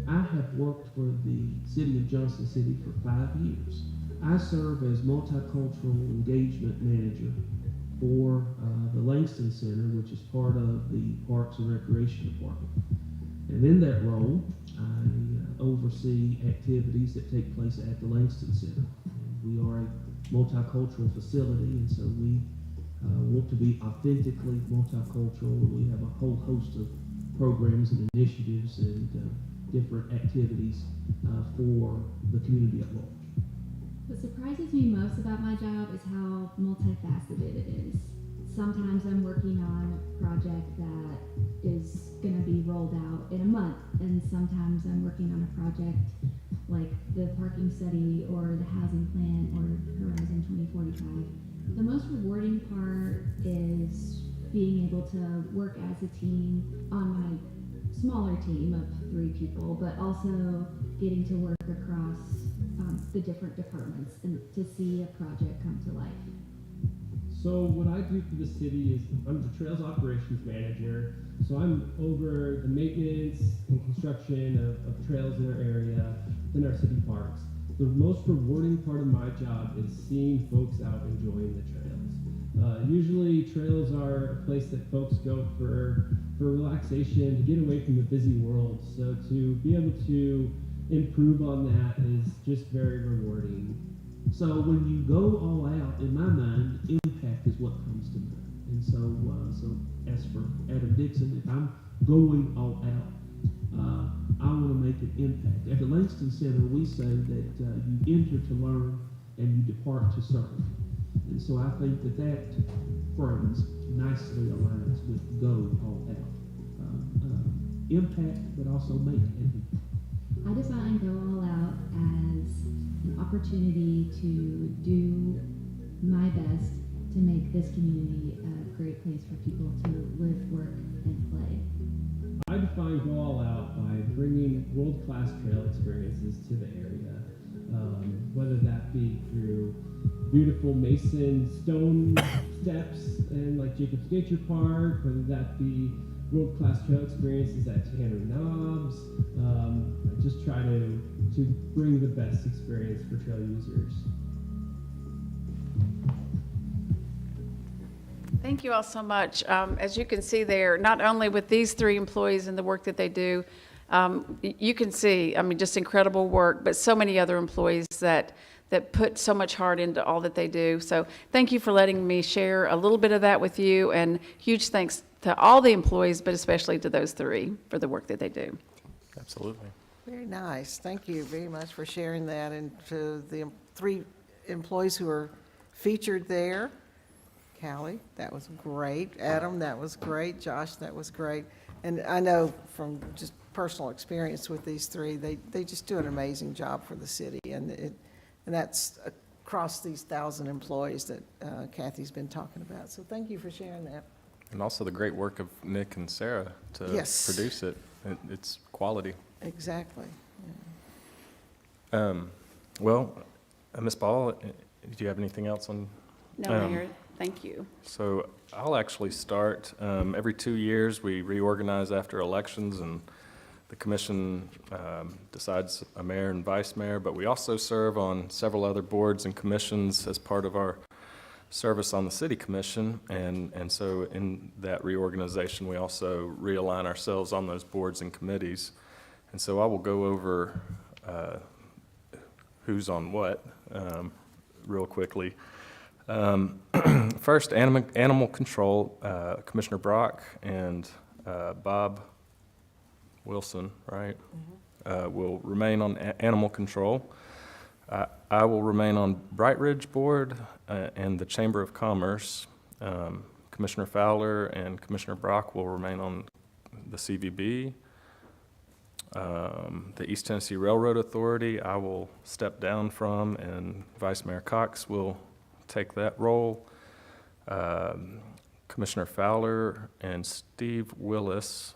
S17: I have worked for the City of Johnson City for 5 years. I serve as Multicultural Engagement Manager for the Langston Center, which is part of the Parks and Recreation Department. And in that role, I oversee activities that take place at the Langston Center. We are a multicultural facility, and so we want to be authentically multicultural. We have a whole host of programs and initiatives and different activities for the community at large.
S18: What surprises me most about my job is how multifaceted it is. Sometimes I'm working on a project that is going to be rolled out in a month, and sometimes I'm working on a project like the parking study or the housing plan or Horizon 2045. The most rewarding part is being able to work as a team on my smaller team of 3 people, but also getting to work across the different departments and to see a project come to life.
S17: So what I do for the city is I'm the Trails Operations Manager. So I'm over the maintenance and construction of trails in our area, in our city parks. The most rewarding part of my job is seeing folks out enjoying the trails. Usually trails are a place that folks go for relaxation, to get away from the busy world. So to be able to improve on that is just very rewarding. So when you go all out, in my mind, impact is what comes to mind. And so as for Adam Dixon, if I'm going all out, I want to make an impact. At the Langston Center, we say that you enter to learn and you depart to serve. And so I think that phrase nicely aligns with go all out. Impact, but also make an impact.
S18: I define Go All Out as an opportunity to do my best to make this community a great place for people to live, work, and play.
S17: I find go all out by bringing world-class trail experiences to the area, whether that be through beautiful mason stone steps and like Jacobs Nature Park, whether that be world-class trail experiences at Tanner Knobs. I just try to bring the best experience for trail users.
S4: Thank you all so much. As you can see there, not only with these 3 employees and the work that they do, you can see, I mean, just incredible work, but so many other employees that put so much heart into all that they do. So thank you for letting me share a little bit of that with you, and huge thanks to all the employees, but especially to those 3 for the work that they do.
S1: Absolutely.
S6: Very nice. Thank you very much for sharing that. And to the 3 employees who are featured there, Callie, that was great. Adam, that was great. Josh, that was great. And I know from just personal experience with these 3, they just do an amazing job for the city. And that's across these 1,000 employees that Kathy's been talking about. So thank you for sharing that.
S1: And also the great work of Nick and Sarah to
S6: Yes.
S1: produce it. It's quality.
S6: Exactly.
S1: Well, Ms. Ball, do you have anything else on?
S4: No, Mayor, thank you.
S1: So I'll actually start. Every 2 years, we reorganize after elections, and the commission decides a mayor and vice mayor, but we also serve on several other boards and commissions as part of our service on the city commission, and so in that reorganization, we also realign ourselves on those boards and committees. And so I will go over who's on what real quickly. First, animal control, Commissioner Brock and Bob Wilson, right? Will remain on animal control. I will remain on Bright Ridge Board and the Chamber of Commerce. Commissioner Fowler and Commissioner Brock will remain on the CVB. The East Tennessee Railroad Authority, I will step down from, and Vice Mayor Cox will take that role. Commissioner Fowler and Steve Willis,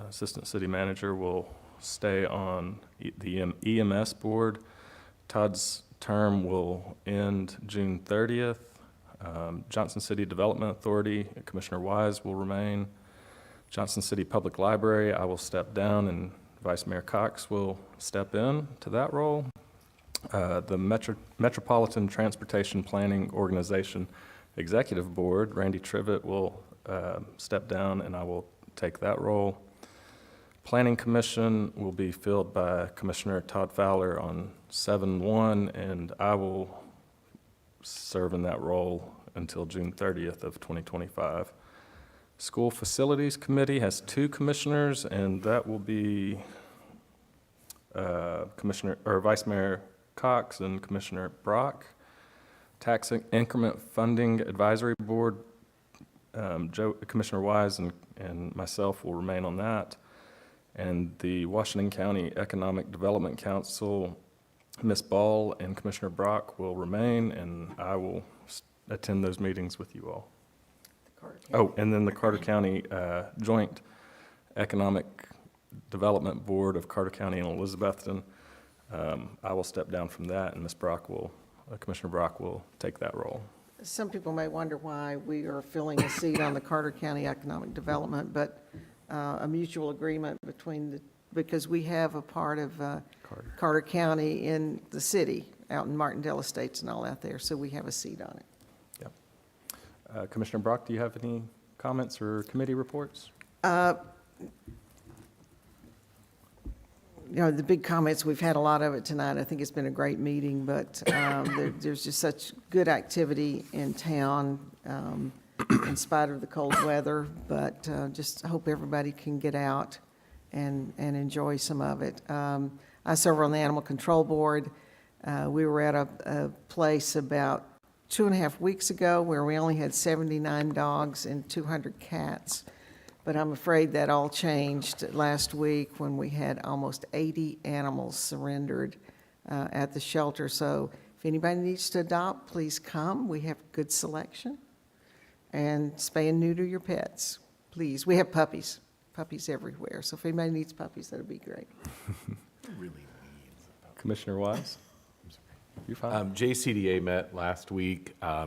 S1: Assistant City Manager, will stay on the EMS Board. Todd's term will end June 30th. Johnson City Development Authority, Commissioner Wise will remain. Johnson City Public Library, I will step down, and Vice Mayor Cox will step in to that role. The Metropolitan Transportation Planning Organization Executive Board, Randy Trivet will step down, and I will take that role. Planning Commission will be filled by Commissioner Todd Fowler on 7/1, and I will serve in that role until June 30th of 2025. School Facilities Committee has 2 commissioners, and that will be Vice Mayor Cox and Commissioner Brock. Tax Increment Funding Advisory Board, Commissioner Wise and myself will remain on that. And the Washington County Economic Development Council, Ms. Ball and Commissioner Brock will remain, and I will attend those meetings with you all. Oh, and then the Carter County Joint Economic Development Board of Carter County and Elizabethton, I will step down from that, and Commissioner Brock will take that role.
S6: Some people may wonder why we are filling a seat on the Carter County Economic Development, but a mutual agreement because we have a part of Carter County in the city, out in Martindale Estates and all out there, so we have a seat on it.
S1: Yep. Commissioner Brock, do you have any comments or committee reports?
S6: The big comments, we've had a lot of it tonight. I think it's been a great meeting, but there's just such good activity in town in spite of the cold weather, but just hope everybody can get out and enjoy some of it. I serve on the Animal Control Board. We were at a place about 2.5 weeks ago where we only had 79 dogs and 200 cats. But I'm afraid that all changed last week when we had almost 80 animals surrendered at the shelter. So if anybody needs to adopt, please come. We have good selection. And spay and neuter your pets, please. We have puppies. puppies everywhere. So if anybody needs puppies, that'd be great.
S1: Commissioner Wise? You're fine.
S5: JCDA met last week. I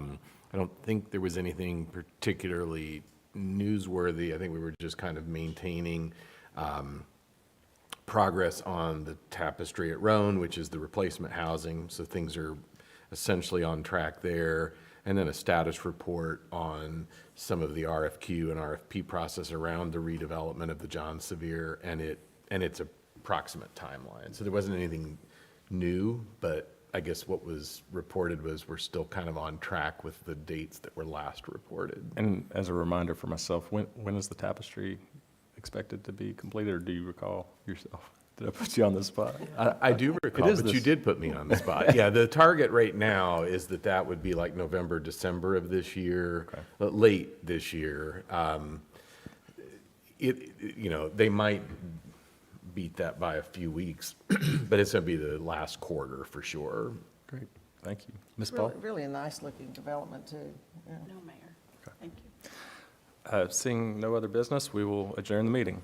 S5: don't think there was anything particularly newsworthy. I think we were just kind of maintaining progress on the Tapestry at Roan, which is the replacement housing. So things are essentially on track there. And then a status report on some of the RFQ and RFP process around the redevelopment of the John Sevier and its approximate timeline. So there wasn't anything new, but I guess what was reported was we're still kind of on track with the dates that were last reported.
S1: And as a reminder for myself, when is the Tapestry expected to be completed, or do you recall yourself? Did I put you on the spot?
S5: I do recall,
S1: It is
S5: but you
S1: this-
S5: did put me on the spot. Yeah, the target right now is that would be like November, December of this year, late this year. They might beat that by a few weeks, but it's going to be the last quarter for sure.
S1: Great, thank you. Ms. Ball?
S6: Really a nice-looking development, too. Yeah.
S4: No, Mayor. Thank you.
S1: Seeing no other business, we will adjourn the meeting.